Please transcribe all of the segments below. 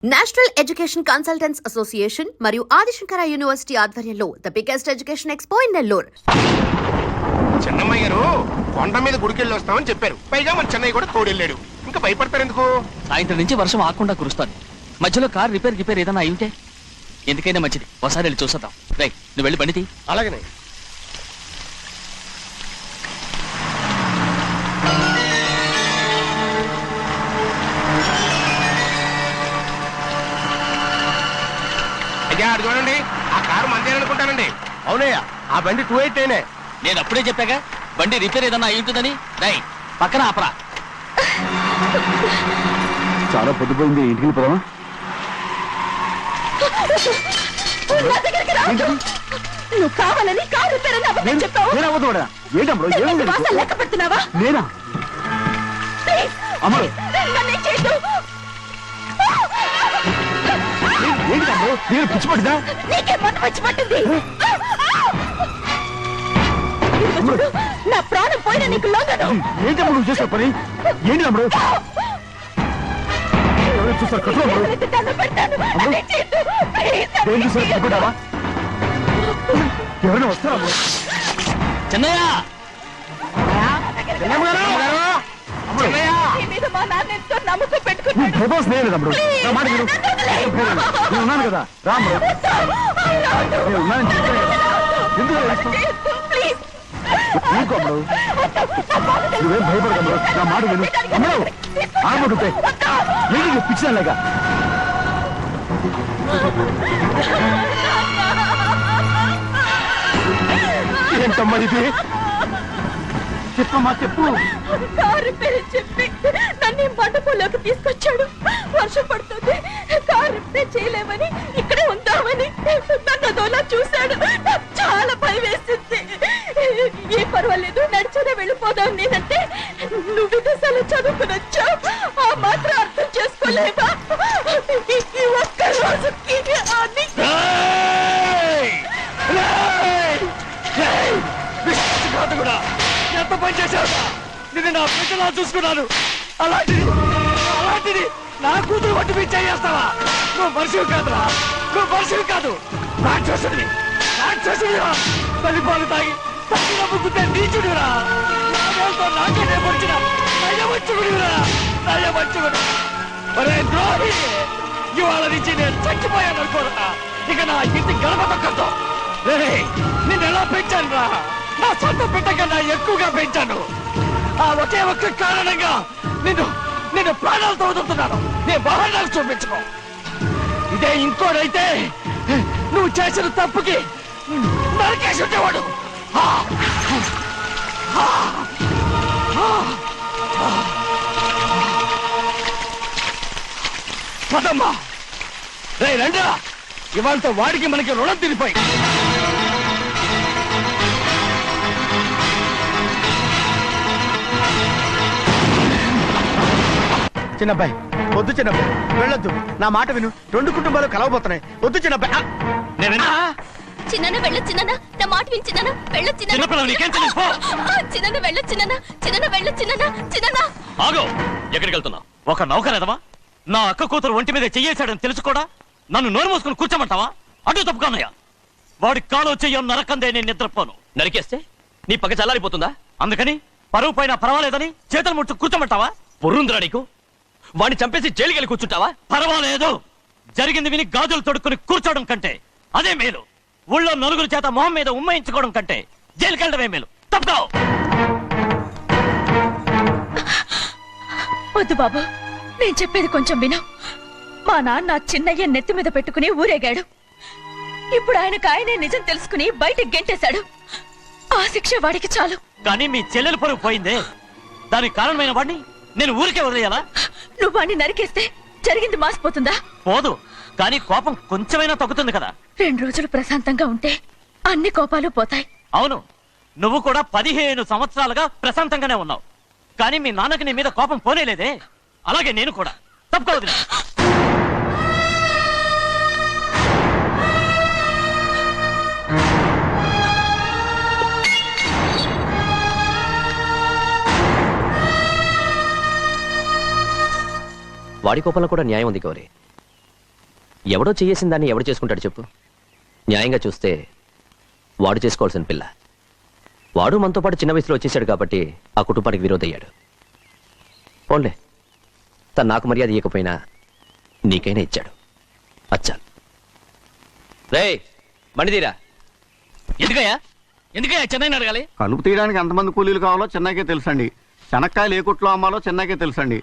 National education consultants association మరియు Adi Shankara university ఆధ్వర్యంలో the biggest education expo in Nellore. Chennamma గారు కొండ మీద గుడికెళ్ళి వస్తామని చెప్పారు. పైగా మన చెన్నయ్య కూడా తోడెళ్ళాడు. ఇంకా భయపడతారు ఎందుకు? సాయంత్రం నుంచి వర్షం ఆకుండా కురుస్తాను. మధ్యలో కార్ రిపేర్ ఏదైనా అయింటే ఎందుకైనా మంచిది ఒకసారి వెళ్ళి చూసేద్దాం. రై నువ్వు వెళ్ళి బండితి. అలాగనే. అయ్యా అది చూడండి, ఆ కారు మందే అనుకుంటానండి. అవునయ్యా, ఆ బండి 288. నేను అప్పుడే చెప్పాగా బండి రిపేర్ ఏదన్నా అయి ఉంటుందని. రై పక్కన ఆపరా. చాలా పొద్దుపోయింది, ఇంటికి పోదామా? నువ్వు కావాలని కారు రిపేర్ అని చెప్పావు. లెక్క పెడుతున్నావా? నేనా అమ్మ? పిచ్చి పట్టిందా? నీకే మొత్తం పిచ్చి పట్టింది. నా ప్రాణం పోయినా నీకు లోగను. ఏంటమ్మ నువ్వు చేసే పని? ఏంటి అమ్ముడు? చూస్తారు కట్టు కట్టుకుంటావా? ఎవరైనా వస్తారా? చెన్నయ్య నమ్మకం పెట్టుకున్నాను. ఉన్నాను కదా రాము, ఊరుకోమ్మడు, నువ్వేం భయపడకమ్మడు, నా మాట విను. అమ్మడు ఆడబడుతాయి ఏంటి పిచ్చిదాలేక? ఏంటమ్మా ఇది? చెప్పమ్మా చెప్పు. కారు పేరు చెప్పి నన్ను మండపంలోకి తీసుకొచ్చాడు. వర్షం పడుతుంది, కారు రిపేర్ చేయలేమని ఇక్కడే ఉందామని నన్ను అదోలా చూశాడు. నాకు చాలా భయం వేసింది. ఏ పర్వాలేదు, నడిచేదే వెళ్ళిపోదాం నేనంటే నువ్వు విదేశాలు చదువుకుని వచ్చావు, ఆ మాత్రం అర్థం చేసుకోలేవా? ఈ ఒక్క రోజుకి ఎంత పని చేశావు? నిన్ను నా బిడ్డలా చూసుకున్నాను. అలాంటిది నా కూతురు పట్టి మీద చేస్తావా? నువ్వు మనిషివి కాదురా, నువ్వు మనిషివి కాదు, రాక్షసుడివి. తల్లిపాలు తాగి నమ్ముకుంటే నీచుడురా. నాకే పొడిచిన నయవంచుకుడివిరా. ఒరే ద్రోహి, ఇవాళ నుంచి నేను చచ్చిపోయాను అనుకోరా. ఇక నా ఇంటి గడప తొక్కతో. నిన్ను ఎలా పెంచాను రా? నా సొంత బిడ్డ కన్నా ఎక్కువగా పెంచాను. ఆ ఒకే ఒక్క కారణంగా నిన్ను ప్రాణాలతో వదులుతున్నాను. నేను బహానాలు చూపించుకో. ఇదే ఇంకోడైతే నువ్వు చేసిన తప్పుకి నరికేసి ఉండేవాడు. పదమ్మా, రే రండిరా. ఇవాళతో వాడికి మనకి రుణం తిరిగిపోయి. చిన్నబ్బాయి వద్దు, చిన్నబ్బాయి వెళ్ళొద్దు, నా మాట విను. 2 కుటుంబాలు కలవబోతున్నాయి. వద్దు చిన్నబ్బాయి. చిన్న వెళ్ళ చిన్న, నా మాట విని చిన్న వెళ్ళ చిన్న. చిన్న వెళ్ళ చిన్న వెళ్ళ చిన్న. ఆగో, ఎక్కడికి వెళ్తున్నావు? ఒక నౌకరేదవా? నా అక్క కూతురు ఒంటి మీద చెయ్యేశాడని తెలుసు కూడా నన్ను నోరు మూసుకుని కూర్చోమంటావా? అటు తప్పుకోనయ్యా. వాడి కాలో చెయ్యం నరకందే నేను నిద్రపోను. నరికేస్తే నీ పక్క చల్లారిపోతుందా? అందుకని పరువు పైన పర్వాలేదని చేతులు ముట్టు కూర్చోమంటావా? పొర్రుందిరా నీకు? వాడిని చంపేసి జైలుకెళ్ళి కూర్చుంటావా? పర్వాలేదు, జరిగింది విని గాజులు తొడుక్కుని కూర్చోవడం కంటే అదే మేలు. ఊళ్ళో నలుగురు చేత మొహం మీద ఉమ్మయించుకోవడం కంటే జైలుకెళ్ళడమే మేలు. తప్పుకో. వద్దు బాబు, నేను చెప్పేది కొంచెం విను. మా నాన్న చిన్నయ్య నెత్తి మీద పెట్టుకుని ఊరేగాడు. ఇప్పుడు ఆయనే నిజం తెలుసుకుని బయటకు గెంటేశాడు. ఆ శిక్ష వాడికి చాలు. కానీ మీ చెల్లెలు పరువు పోయిందే, దానికి కారణమైన వాడిని నేను ఊరికే వదిలేయాలా? నువ్వు వాడిని నరికేస్తే జరిగింది మాసిపోతుందా? పోదు, కానీ కోపం కొంచెమైనా తగ్గుతుంది కదా. 2 రోజులు ప్రశాంతంగా ఉంటే అన్ని కోపాలు పోతాయి. అవును, నువ్వు కూడా 15 సంవత్సరాలుగా ప్రశాంతంగానే ఉన్నావు. కానీ మీ నాన్నకి నీ మీద కోపం పోనేలేదే. అలాగే నేను కూడా. తప్పుకోవద్దు. వాడి కోపంలో కూడా న్యాయం ఉంది గౌరీ. ఎవడో చేసిన దాన్ని ఎవడు చేసుకుంటాడు చెప్పు? న్యాయంగా చూస్తే వాడు చేసుకోవాల్సిన పిల్ల. వాడు మనతో పాటు చిన్న వయసులో వచ్చేసాడు కాబట్టి ఆ కుటుంబానికి విరోధయ్యాడు. పోన్లే, తను నాకు మర్యాద ఇవ్వకపోయినా నీకైనా ఇచ్చాడు. అచ్చా రే మణిదీరా. ఎందుకయ్యా చెన్నైని అడగాలి? కలుపు తీయడానికి ఎంతమంది కూలీలు కావాలో చెన్నైకే తెలుసండి. శనక్కాయలు ఏ కొట్లో అమ్మాలో చెన్నైకే తెలుసండి.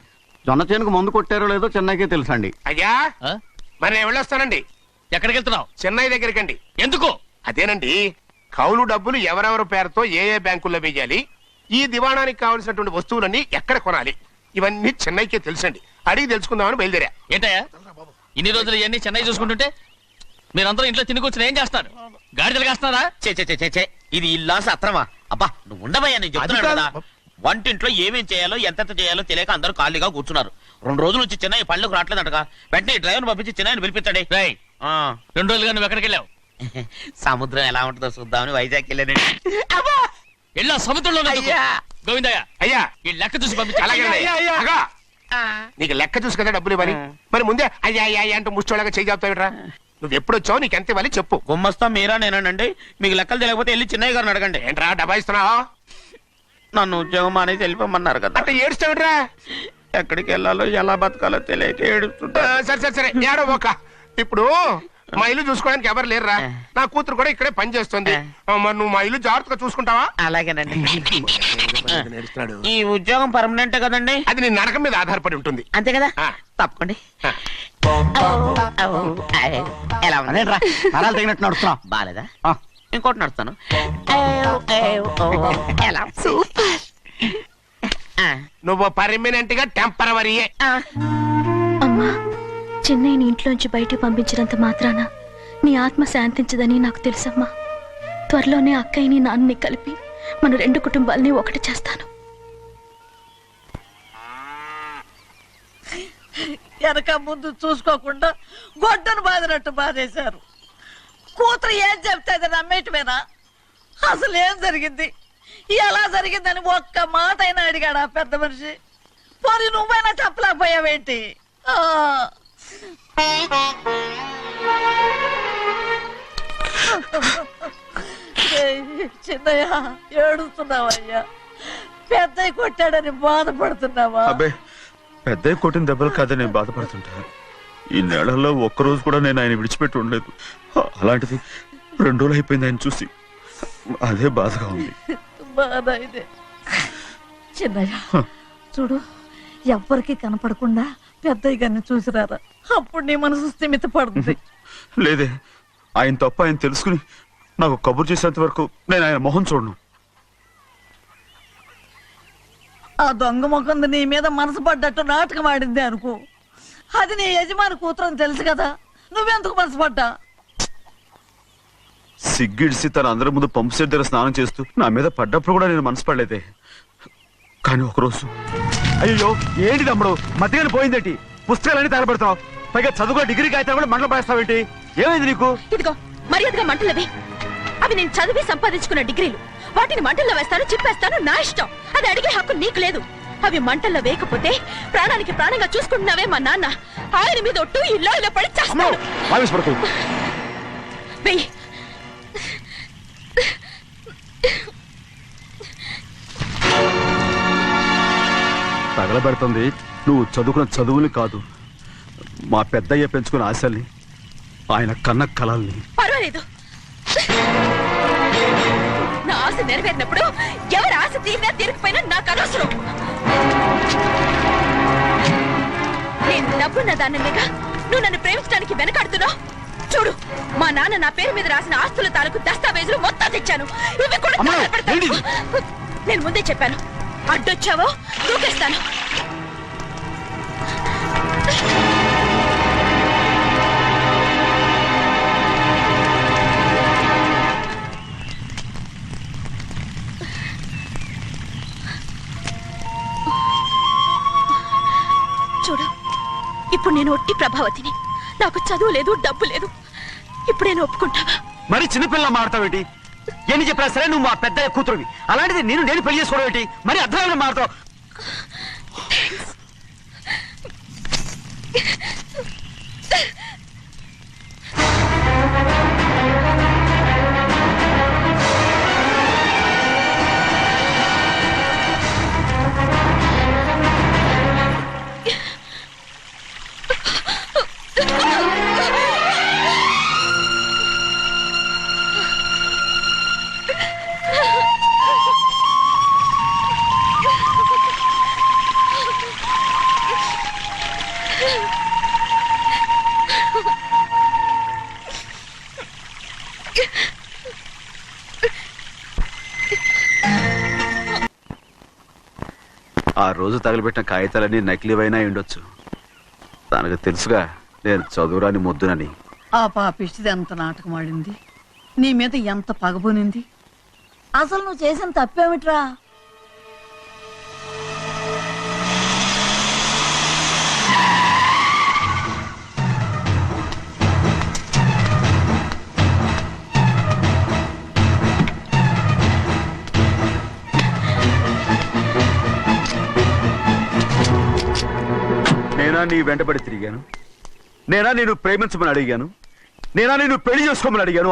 జొన్న చేనుకు మందు కొట్టారో లేదో చెన్నైకే తెలుసండి. అయ్యా మరి నేను వెళ్ళొస్తానండి. ఎక్కడికి వెళ్తున్నావు? చెన్నై దగ్గరికండి. ఎందుకు? అదేనండి, కౌలు డబ్బులు ఎవరెవరి పేరుతో ఏ ఏ బ్యాంకుల్లో వేయాలి, ఈ దివాణానికి కావలసినటువంటి వస్తువులన్నీ ఎక్కడ కొనాలి, ఇవన్నీ చెన్నైకే తెలుసండి. అడిగి తెలుసుకుందామని బయలుదేరా. ఏంటయ్యా ఇన్ని రోజులు ఇవన్నీ చెన్నై చూసుకుంటుంటే మీరందరూ ఇంట్లో తిని కూర్చొని ఏం చేస్తారు? గాడిదలు కాస్తున్నారా? చే ఇది ఇల్లా సత్రమా? అబ్బా నువ్వు ఉండబోయా, నేను చెప్తున్నాను కదా. వంటింట్లో ఏమేం చేయాలో ఎంతెంత చేయాలో తెలియక అందరూ ఖాళీగా కూర్చున్నారు. 2 రోజులు వచ్చి చెన్నై పళ్ళకు రావట్లేదంటగా. వెంటనే డ్రైవర్ పంపించి చెన్నైని పిలిపించండి. 2 రోజులుగా నువ్వు ఎక్కడికి వెళ్ళావు? సముద్రం ఎలా ఉంటుందో చూద్దామని వైజాగ్ వెళ్ళానండి. వెళ్ళా సముద్రంలో గోవిందయ్య అయ్యా ఈ లెక్క చూసి పంపించి. అలాగేనండి. అగా, నీకు లెక్క చూసి కదా డబ్బులు ఇవ్వాలి. మరి ముందే అయ్యా అయ్యా అయ్యా అంటూ ముష్టోళ్ళగా చేయి చెప్తావిట్రా. నువ్వు ఎప్పుడు వచ్చావు, నీకు ఎంత ఇవ్వాలి చెప్పు. గుమ్మస్తా మీరా నేనండి. మీకు లెక్కలు తెలియకపోతే వెళ్ళి చిన్నయ్య గారిని అడగండి. ఏంట్రా డబ్బా ఇస్తున్నావా? నన్ను ఉద్యోగం అనేది వెళ్ళిపోమన్నారు కదా. అంటే ఏడుస్తావిట్రా. ఎక్కడికి వెళ్ళాలో ఎలా బతకాలో తెలియక ఏడుస్తుంటా. సరే సరే సరే ఏడో ఒక. ఇప్పుడు మా ఇల్లు చూసుకోవడానికి ఎవరు లేరురా. నా కూతురు కూడా ఇక్కడే పని చేస్తుంది. మరి నువ్వు మా ఇల్లు జాగ్రత్తగా చూసుకుంటావా? అలాగేనండి. ఈ ఉద్యోగం పర్మనెంట్ కదండి? అది నీ నరకం మీద ఆధారపడి ఉంటుంది. అంతే కదా. ఆ. తప్పకండి. ఎలా ఉంది? అదేంట్రా నరాలు తగినట్టు నడుస్తున్నావు? బాలేదా? ఆ. ఇంకోటి నడుస్తాను. ఎలా నువ్వు పర్మనెంట్ గా టెంపరవరీయే. అమ్మా, చెన్నైని ఇంట్లోంచి బయటికి పంపించినంత మాత్రాన నీ ఆత్మ శాంతించదని నాకు తెలుసమ్మా. త్వరలోనే అక్కయ్యని నాన్నని కలిపి మన 2 కుటుంబాలని ఒకటి చేస్తాను. వెనక ముందు చూసుకోకుండా గొడ్డను బాదినట్టు బాధేశారు. కూతురు ఏం చెప్తే నమ్మేటమేనా? అసలు ఏం జరిగింది, ఎలా జరిగిందని ఒక్క మాట అయినా అడిగాడు ఆ పెద్ద మనిషి. పోనీ నువ్వైనా చెప్పలేకపోయావేంటి? చిన్నయ్య ఏడుస్తున్నావయ్యా? పెద్దయ్య కొట్టాడని బాధపడుతున్నావా? అబ్బే, పెద్దయ్య కొట్టిన దెబ్బలు కాదని నేను బాధపడుతుంటా. ఈ నెలలో ఒక్కరోజు కూడా నేను ఆయన విడిచిపెట్టి ఉండలేదు. అలాంటిది 2 రోజులు అయిపోయింది ఆయన చూసి. అదే బాధగా ఉంది. బాధ ఇదే. చిన్నయ్య చూడు, ఎవ్వరికి కనపడకుండా పెద్దయ్య గారిని చూసిరారా, అప్పుడు నీ మనసు స్థిమిత పడుతుంది. లేదే, ఆయన తప్ప ఆయన తెలుసుకుని నాకు కబురు చేసేంత వరకు నేను ఆయన మొహం చూడను. ఆ దొంగ ముఖంది నీ మీద మనసు పడ్డట్టు నాటకం ఆడింది అనుకో. అది నీ యజమాని కూతురు అని తెలుసు కదా, నువ్వెందుకు మనసు పడ్డా? సిగ్గిడిసి తన అందరి ముందు పంపు సెట్ దగ్గర స్నానం చేస్తూ నా మీద పడ్డప్పుడు కూడా నేను మనసు పడలేదే. కానీ ఒకరోజు అయ్యో ఏంటి తమ్ముడు మధ్యగానే పోయిందేంటి? పుస్తకాలన్నీ తగలబెడతావు, పైగా చదువుకో డిగ్రీ కాగితాలు కూడా మంటలు పడేస్తావేంటి? ఏమైంది నీకు? ఇదిగో మర్యాదగా మంటలవి. అవి నేను చదివి సంపాదించుకున్న డిగ్రీలు. వాటిని మంటల్లో వేస్తాను, చెప్పేస్తాను, నా ఇష్టం. అది అడిగే హక్కు నీకు లేదు. అవి మంటల్లో వేయకపోతే ప్రాణానికి ప్రాణంగా చూసుకుంటున్నావే మా నాన్న. ఆయన మీద ఒట్టు ఇల్లు ఇలా పడి చేస్తాను. వెయ్యి. తగలబెడుతుంది నువ్వు చదువుకున్న చదువుని కాదు, మా పెద్దయ్య పెంచుకున్న ఆశల్ని, ఆయన కన్న కలల్ని. పర్వాలేదు, నా ఆశ నెరవేరినప్పుడు ఎవరి ఆశ తీరినా తీరకపోయినా నాకు అనవసరం. నేను డబ్బున్న దానిగా నువ్వు నన్ను ప్రేమించడానికి వెనకాడుతున్నావు. చూడు, మా నాన్న నా పేరు మీద రాసిన ఆస్తుల తాలూకు దస్తావేజులు మొత్తం తెచ్చాను. ఇవి కూడా తగలబెడతాను. నేను ముందే చెప్పాను, అడ్డొచ్చావో దూకేస్తాను. చూడు, ఇప్పుడు నేను ఒట్టి ప్రభావతిని. నాకు చదువు లేదు, డబ్బు లేదు. ఇప్పుడేను ఒప్పుకుంటావా? మరి చిన్నపిల్ల మాడతావేంటి? ఎన్ని చెప్పినా సరే నువ్వు మా పెద్దయ్య కూతురువి. అలాంటిది నేను పెళ్లి చేసుకోవడం ఏంటి? మరి అర్థమైన మాడతావు. రోజు తగలబెట్టిన కాగితాలన్నీ నకిలీవైనా ఉండొచ్చు. తనకు తెలుసుగా నేను చదువురాని మొద్దునని. ఆ పాపిష్టిది ఎంత నాటకం ఆడింది, నీ మీద ఎంత పగబోనింది. అసలు నువ్వు చేసిన తప్పేమిట్రా? నేనా నీ వెంటబడి తిరిగాను? నేనా నేను ప్రేమించమని అడిగాను? నేనా నేను పెళ్లి చేసుకోమని అడిగాను?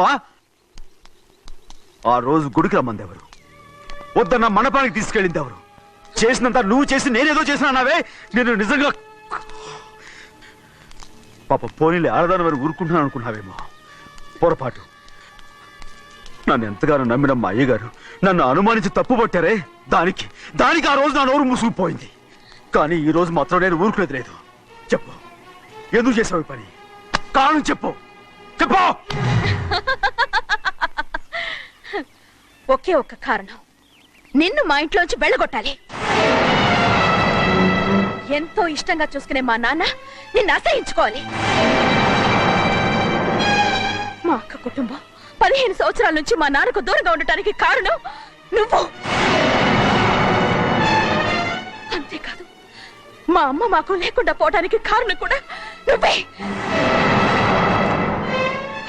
ఆ రోజు గుడికి రమ్మంది ఎవరు? వద్దన్న మండపానికి తీసుకెళ్ళింది ఎవరు? చేసినంత నువ్వు చేసి నేనేదో చేసినావే. నేను నిజంగా పాప పోనీలే ఆడదాని వారు ఊరుకుంటున్నాను అనుకున్నావేమో. పొరపాటు. నన్ను ఎంతగానో నమ్మిన మా అయ్యగారు నన్ను అనుమానించి తప్పు పట్టారే, దానికి ఆ రోజు నా నోరు మూసుకుపోయింది. కానీ ఈ రోజు మాత్రం నేను ఊరుకునేది లేదు. చెప్పు, ఎందుకు చేసావు ఈ పని? కారణం చెప్పు. ఒకే ఒక్క కారణం, నిన్ను మా ఇంట్లోంచి వెళ్ళగొట్టాలి. ఎంతో ఇష్టంగా చూసుకునే మా నాన్న నిన్ను అసహించుకోవాలి. మా అక్క కుటుంబం 15 సంవత్సరాల నుంచి మా నాన్నకు దూరంగా ఉండటానికి కారణం నువ్వు. అంతేకాదు, మా అమ్మ మాకు లేకుండా పోవడానికి కారణం కూడా నువ్వే.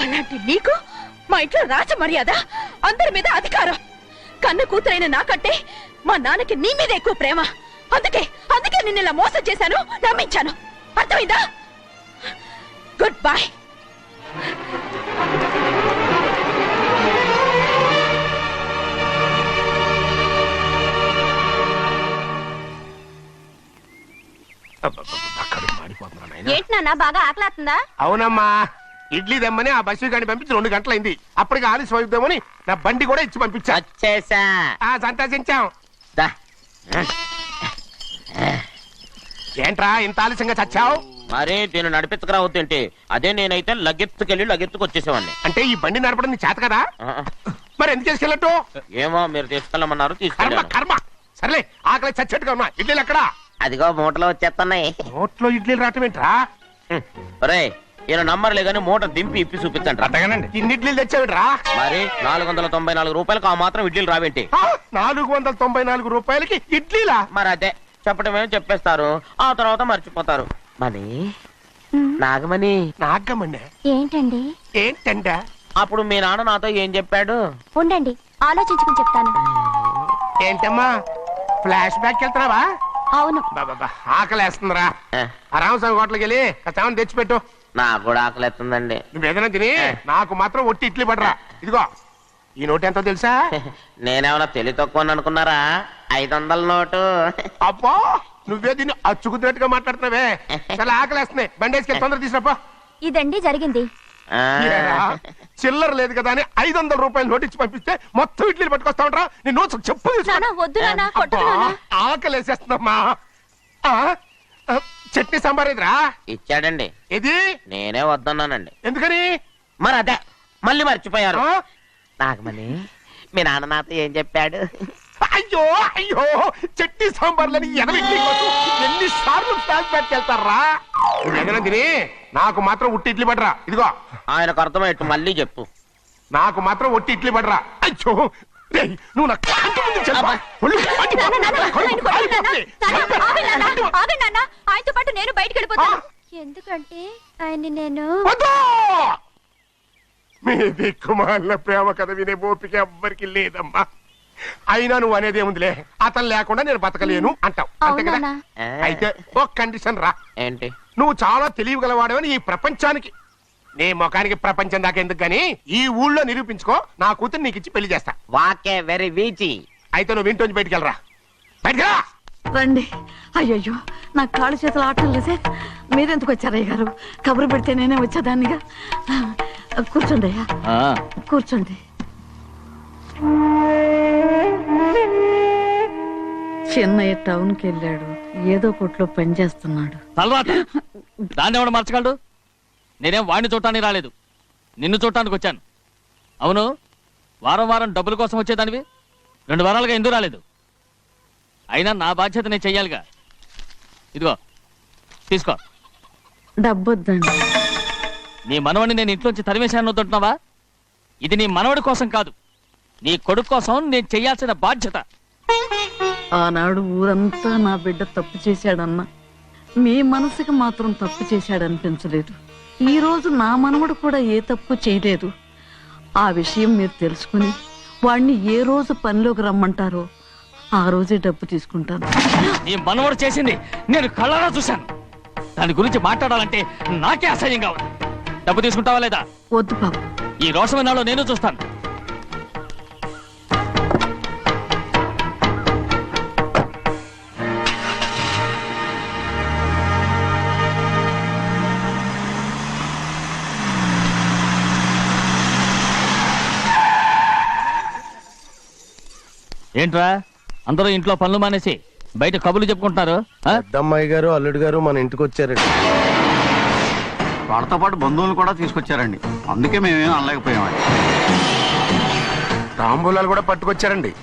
అలాంటి నీకు మా ఇంట్లో రాజ మర్యాద, అందరి మీద అధికారం. కన్న కూతురైన నాకంటే మా నాన్నకి నీ మీద ఎక్కువ ప్రేమ. అందుకే నిన్ను ఇలా మోసం చేశాను, నమ్మించాను. అర్థమైందా? Good bye. ఏంటి నాన్న, బాగా ఆకలేస్తుందా? అవునమ్మా, ఇడ్లీ దమ్మని ఆ బస్సు గాని పంపించి 2 గంటలైంది. అప్పటికి ఆలస్యం అవుతామని నా బండి కూడా ఇచ్చి పంపించా. వచ్చేసా. సంతోషించాం. దా. ఏంట్రా ఇంత ఆలస్యంగా చచ్చావు? మరే దీన్ని నడిపించకరావద్దేంటి? అదే నేనైతే లగెత్తుకు వచ్చేసేవాడిని. అంటే ఈ బండి నడపడం నీ చేత కదా? మరి ఎందుకు చేసుకెళ్ళట్టు? ఏమో మీరు తీసుకెళ్ళమన్నారు, కర్మ తీసుకెళ్ళాను. కర్మ. సర్లే, ఆకలి చచ్చేట్టుగా ఉన్నా. ఇడ్లీలు ఎక్కడా? అదిగో మూటలో వచ్చేస్తున్నాయి. నోట్లో ఇడ్లీలు రావటం ఏంట్రా? ఒరే, ఈయన నంబర్లే గానీ మూట దింపి ఇప్పి చూపించండి. అట్టగానండి. ఇన్ని ఇడ్లీలు తెచ్చావిడ్రా? మరి 494 రూపాయలకు ఆ మాత్రం ఇడ్లీలు రావేంటి? 494 రూపాయలకి ఇడ్లీలా? మరి అదే చెప్పడమే చెప్పేస్తారు, ఆ తర్వాత మర్చిపోతారు. మనీ నాగమణి. నాగమ్మండి ఏంటండి? ఏంటంట? అప్పుడు మీ నాన్న నాతో ఏం చెప్పాడు? ఉండండి, ఆలోచించుకుని చెప్తాను. ఏంటమ్మా, ఫ్లాష్ బ్యాక్ వెళ్తున్నావా? అవును. బాబా ఆకలేస్తుందిరా. ఏ, ఆ రామస్వామి హోటల్కి వెళ్ళి కాస్త తెచ్చిపెట్టు. నాకు కూడా ఆకలిస్తుందండి. నువ్వు ఏదైనా తిని నాకు మాత్రం ఒట్టి ఇడ్లీ పడరా. ఇదిగో ఈ నోటు ఎంతో తెలుసా? నేనేమన్నా తెలివి తక్కువ అనుకున్నారా? 500 నోటు. అబ్బో, నువ్వే దీన్ని అచ్చుకుతున్నట్టుగా మాట్లాడుతున్నావే. చాలా ఆకలేస్తున్నాయి, బండి వేసుకెళ్ళి తొందర తీసినప్ప. ఇదండి జరిగింది. ఆ, చిల్లర లేదు కదా అని 500 రూపాయలు నోటు ఇచ్చి పంపిస్తే మొత్తం ఇడ్లీలు పట్టుకొస్తా ఉంటా. నీ నోట్స్ చెప్పు నాన్న, వద్దు నాన్న, కొట్టకు నాన్న. ఆకలేసేస్తుందమ్మా. చట్నీ సాంబార్ ఇదిరా? ఇచ్చాడండి. ఇది నేనే వద్దన్నానండి. ఎందుకని? మరి అదే మళ్ళీ మర్చిపోయారు. ఆ? నాగమణి, మీ నాన్న నాతో ఏం చెప్పాడు? అయ్యో అయ్యో, చట్నీ సాంబార్లని ఎన్నిసార్లు ఫ్లాష్ బ్యాక్ వెళ్తారా? తిని నాకు మాత్రం ఉట్టి ఇడ్లీ పడరా. ఇదిగో ఆయనకు అర్థమయ్యట్టు మళ్ళీ చెప్పు. నాకు మాత్రం ఒట్టి ఇడ్లీ పడరా. అయ్యో రేయ్, నువ్వు నా కంటి ముందు చెప్పా. ఒళ్ళు మండి నాన్న, నాన్న, కడుపు ఆయన కొట్టకు నాన్న. కాలిపోతుంది. నాన్న, ఆగండి నాన్న, ఆగండి నాన్న. ఆయనతో పాటు నేను బయటికి వెళ్ళిపోతాను. ఎందుకంటే ఆయన్ని నేను వద్దు! మీ దిక్కుమాలిన ప్రేమ కథ వినే ఓపిక ఎవ్వరికి లేదమ్మా. అయినా నువ్వు అనేదేముందిలే, అతను లేకుండా నేను బతకలేను అంటావు, అంతే కదా? అవునా? ఆ, అయితే ఒక కండిషన్ రా. ఏంటి? నువ్వు చాలా తెలియగలవాడవని ఈ ప్రపంచానికి, నీ ముఖానికి ప్రపంచం దాకా ఎందుకు గాని ఈ ఊళ్ళో నిరూపించుకో. నా కూతురు నీకు ఇచ్చి పెళ్లి చేస్తా. వాకే వెరీ వీచి. అయితే నువ్వు ఇంటి బయటికి వెళ్ళరా. బయటికి రా. రండి. అయ్యయ్యో, నాకు కాళ్ళు చేతులు ఆటం లేదే. మీరెందుకు వచ్చారు అయ్య గారు? కబురు పెడితే నేనే వచ్చేదాన్నిగా. కూర్చోండి అయ్యా, కూర్చోండి. చిన్నయ్య టౌన్కి వెళ్ళాడు, ఏదో కొట్లో పని చేస్తున్నాడు. తలరాత దాన్ని ఎవడు మార్చగలడు? నేనేం వాడిని చూడటానికి రాలేదు, నిన్ను చూడటానికి వచ్చాను. అవును, వారం వారం డబ్బుల కోసం వచ్చేదానివి 2 వారాలుగా ఎందుకు రాలేదు? అయినా నా బాధ్యత నేను చెయ్యాలిగా. ఇదిగో తీసుకో. డబ్బొద్దండి. నీ మనవడిని నేను ఇంట్లోంచి తరిమేశాను వద్దంటున్నావా? ఇది నీ మనవడి కోసం కాదు, నీ కొడుకు కోసం నేను చెయ్యాల్సిన బాధ్యత. ఆనాడు ఊరంతా నా బిడ్డ తప్పు చేశాడన్నా మీ మనసుకి మాత్రం తప్పు చేశాడనిపించలేదు. ఈ రోజు నా మనవడు కూడా ఏ తప్పు చేయలేదు. ఆ విషయం మీరు తెలుసుకుని వాడిని ఏ రోజు పనిలోకి రమ్మంటారో ఆ రోజే డబ్బు తీసుకుంటాను. నీ మనవడు చేసింది నేను కళ్ళారా చూశాను. దాని గురించి మాట్లాడాలంటే నాకే అసహ్యంగా ఉంది. డబ్బు తీసుకుంటావా లేదా? వద్దు బాబు. ఈ రోషమైన నాలో నేను చూస్తాను. ఏంట్రా అందరూ ఇంట్లో పనులు మానేసి బయట కబుర్లు చెప్పుకుంటున్నారు? పెద్దమ్మాయి గారు అల్లుడు గారు మన ఇంటికి వచ్చారండి. వాళ్ళతో పాటు బంధువులు కూడా తీసుకొచ్చారండి, అందుకే మేమేం అనలేకపోయామండి. తాంబూలాలు కూడా పట్టుకొచ్చారండి.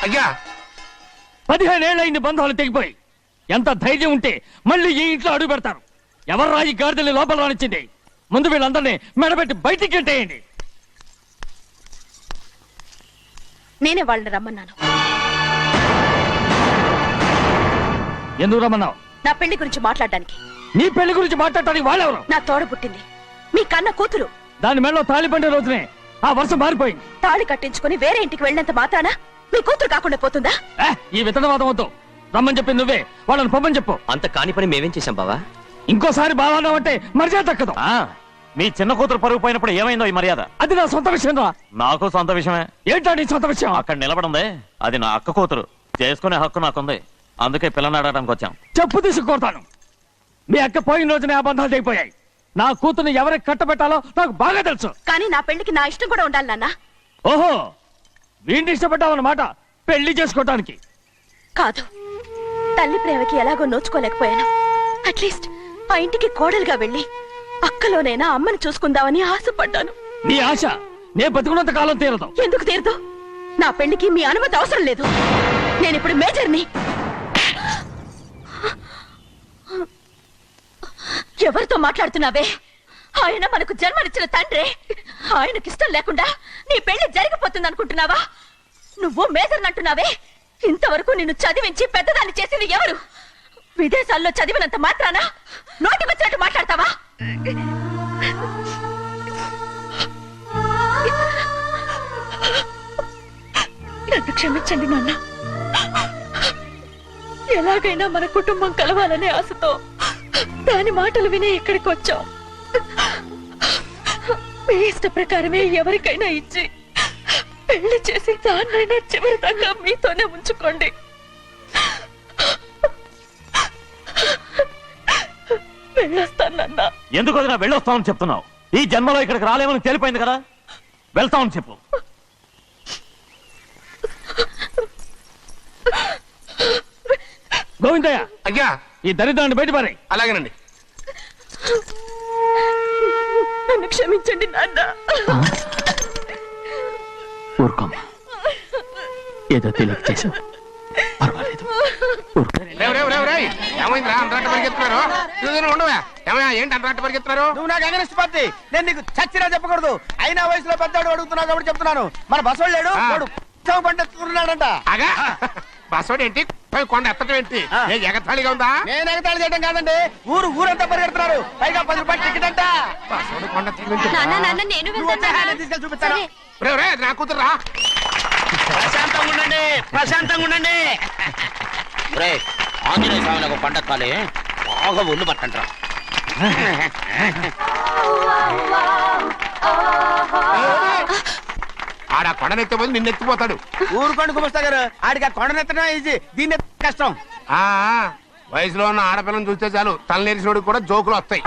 అయ్యా 15 ఏళ్ళైంది బంధాలు తెగిపోయి. ఎంత ధైర్యం ఉంటే మళ్ళీ ఈ ఇంట్లో అడుగు పెడతారు? ఎవరు రాయి గాడిదల్ని లోపల రానిచ్చింది? ముందు వీళ్ళందరినీ మెడబెట్టి బయటికి గెంటేయండి. నేనే వాళ్ళని రమ్మన్నాను. ఎందుకు రమ్మన్నావు? నా పెళ్లి గురించి మాట్లాడడానికి. నీ పెళ్లి గురించి మాట్లాడటానికి వాళ్ళెవరు? నా తోడ పుట్టింది మీ కన్న కూతురు. దాని మెడలో తాళి పండే రోజునే ఆ వర్షం మారిపోయింది. తాళి కట్టించుకుని వేరే ఇంటికి వెళ్ళినంత మాత్రాన మీ కూతురు కాకుండా పోతుందా? ఈ విత్తనవాదం వద్దు. రమ్మని చెప్పింది నువ్వే, వాళ్ళని పంపని చెప్పు. అంత కాని పని మేమేం చేశాం బావా? ఇంకోసారి బాగా అంటే మర్యాద తక్కదు. మీ చిన్న కూతురు పరుగు పోయినప్పుడు ఏమైందో ఈ మర్యాద? అది నా సొంత విషయం రా. నాకు సొంత విషయమే. ఏంటో నీ సొంత విషయం? అక్కడ నిలబడింది అది నా అక్క కూతురు, చేసుకునే హక్కు నాకుంది. అందుకే పిల్లని అడగడానికి వచ్చాం. చెప్పు తీసుకొడతాను. మీ అక్క పోయిన రోజునే ఆ బంధాలు తెగిపోయాయి. నా కూతుర్ని ఎవరికి కట్టబెట్టాలో నాకు బాగా తెలుసు. కానీ నా పెళ్లికి నా ఇష్టం కూడా ఉండాలి నాన్న. ఓహో, వీడిని ఇష్టపడ్డావన్నమాట పెళ్లి చేసుకోవటానికి? కాదు, తల్లి ప్రేమకి ఎలాగో నోచుకోలేకపోయాను. అట్లీస్ట్ ఆ ఇంటికి కోడలుగా వెళ్ళి అక్కలోనైనా అమ్మని చూసుకుందామని ఆశపడ్డాను. నీ ఆశ నే బతుకున్నంత కాలం తీరదు. ఎందుకు తీరదు? నా పెళ్లికి మీ అనుమతి అవసరం లేదు. నేనిప్పుడు మేజర్ని. ఎవరితో మాట్లాడుతున్నావే? ఆయన మనకు జన్మనిచ్చిన తండ్రి. ఆయనకిష్టం లేకుండా నీ పెళ్లి జరిగిపోతుంది అనుకుంటున్నావా? నువ్వు మేజర్నంటున్నావే. ఇంతవరకు నిన్ను చదివించి పెద్దదాన్ని చేసింది ఎవరు? విదేశాల్లో చదివినంత మాత్రాన నోటికొచ్చినట్టు మాట్లాడతావా? నన్ను క్షమించండి నాన్న. ఎలాగైనా మన కుటుంబం కలవాలనే ఆశతో దాని మాటలు వినే ఇక్కడికి వచ్చాం. మీ ఇష్ట ప్రకారమే ఎవరికైనా ఇచ్చి పెళ్లి చేసి దాన్నైనా చివరి దాకా మీతోనే ఉంచుకోండి. వెళ్ళొస్తానన్నా. ఎందుకు వదినా వెళ్ళొస్తామని చెప్తున్నావు? ఈ జన్మలో ఇక్కడికి రాలేమని తెలిపోయింది కదా, వెళ్తామని చెప్పు. గోవిందయ్య, అయ్యా ఈ దరిద్రాన్ని బయటపడి. అలాగేనండి. నన్ను క్షమించండి నాన్న. ఊరుకోమ్మా, ఏదో తెలియక చేసావు, పర్వాలేదు. ఏమైందిరా అంతరాట పరిగెత్తున్నారు? ఉండవా ఏమయ్యా? ఏంటి అంతరాట పరిగెత్తున్నారు? నువ్వు నాకు అగనిస్ట్ పార్టీ. నేను నీకు చచ్చినా చెప్పకూడదు. అయినా వయసులో పెద్దవాడు అడుగుతున్నావు కాబట్టి చెప్తున్నాను. మన బసవాడు లేడు, వాడు పండుతున్నాడంట. అగా బస్సోడు ఏంటి? కొండ ఎత్తడం ఏంటి? ఎగతాళిగా ఉందా? నేను ఎగతాళి చేయడం కాదండి, ఊరంతా పరిగెడుతున్నారు. పైగా 10 రూపాయలు టికెట్ అంట. బస్సోడు కొండ నేను తీసుకెళ్ళి చూపిస్తాను. నా కూతురు రా. ప్రశాంతంగా ఉండండి, ప్రశాంతంగా ఉండండి. ఆంజనేయ స్వామికి ఒక పండగ కాలే, బాగా ఒళ్ళు పట్టంటారా. ఆడ కొండనెత్తపోతే నిన్నెత్తిపోతాడు. ఊరుకోండి కుమస్తా గారు, ఆడికి ఆ కొండనెత్తడం ఈజీ, దీన్ని ఎత్తడం కష్టం. ఆ వయసులో ఉన్న ఆడపిల్లని చూస్తే చాలు తలనేరిసినోడికి కూడా జోకులు వస్తాయి.